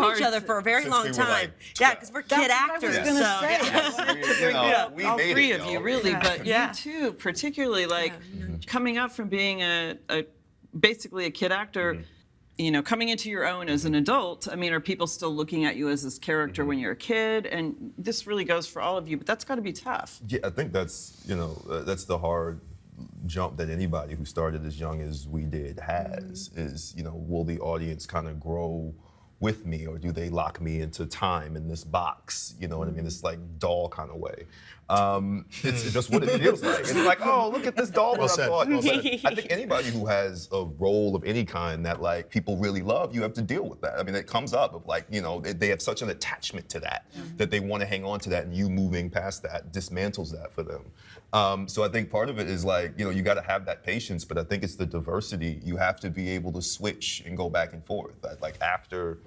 hard each other for a very Since long we were, time. like, Yeah, because we're kid actors. I was gonna so, say. yeah. I wanted to bring up we all made three it, of you, y'all. really, but Yeah. you too, particularly like coming up from being basically a kid actor. You know, coming into your own as an adult, I mean, are people still looking at you as this character when you're a kid? And this really goes for all of you, but that's got to be tough. Yeah, I think that's, that's the hard jump that anybody who started as young as we did has, is, will the audience kind of grow with me, or do they lock me into time in this box, you know what I mean, this like doll kind of way. It's just what it feels like. It's like, oh, look at this doll that I thought. I think anybody who has a role of any kind that like people really love, you have to deal with that. I mean, it comes up of like, they have such an attachment to that, that they want to hang on to that, and you moving past that dismantles that for them. So I think part of it is like, you got to have that patience, but I think it's the diversity. You have to be able to switch and go back and forth. Like after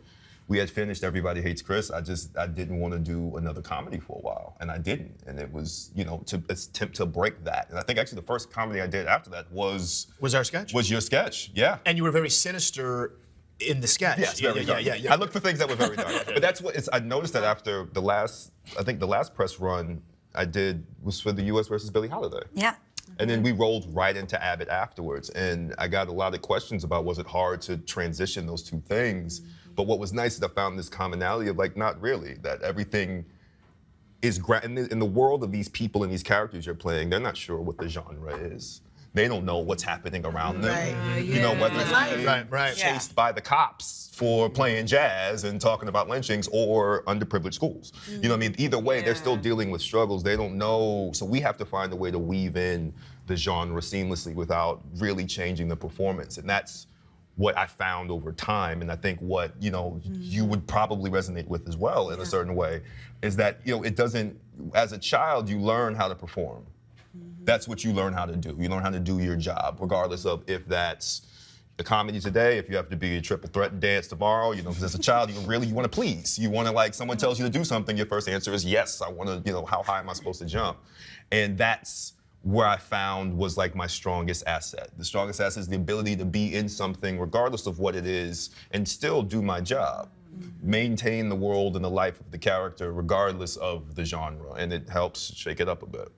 we had finished Everybody Hates Chris, I didn't want to do another comedy for a while, and I didn't. And it was, to attempt to break that. And I think actually the first comedy I did after that was our sketch? Was your sketch, yeah. And you were very sinister in the sketch. Yes, very dark. I looked for things that were very dark. But that's what I noticed that after the last press run I did was for the U.S. versus Billie Holiday. Yeah. And then we rolled right into Abbott afterwards. And I got a lot of questions about, was it hard to transition those two things? But what was nice is I found this commonality of like, not really, that everything is, in the world of these people and these characters you're playing, they're not sure what the genre is. They don't know what's happening around them. Right. Whether it's being chased by the cops for playing jazz and talking about lynchings, or underprivileged schools. You know what I mean? Either way, they're still dealing with struggles. They don't know. So we have to find a way to weave in the genre seamlessly without really changing the performance. And that's what I found over time, and I think what you would probably resonate with as well in a certain way, is that it doesn't. As a child, you learn how to perform. That's what you learn how to do. You learn how to do your job, regardless of if that's the comedy today, if you have to be a triple threat and dance tomorrow. Because as a child, you want to please. You want to, like, someone tells you to do something, your first answer is yes. I want to. How high am I supposed to jump? And that's where I found was like my strongest asset. The strongest asset is the ability to be in something, regardless of what it is, and still do my job. Maintain the world and the life of the character, regardless of the genre, and it helps shake it up a bit.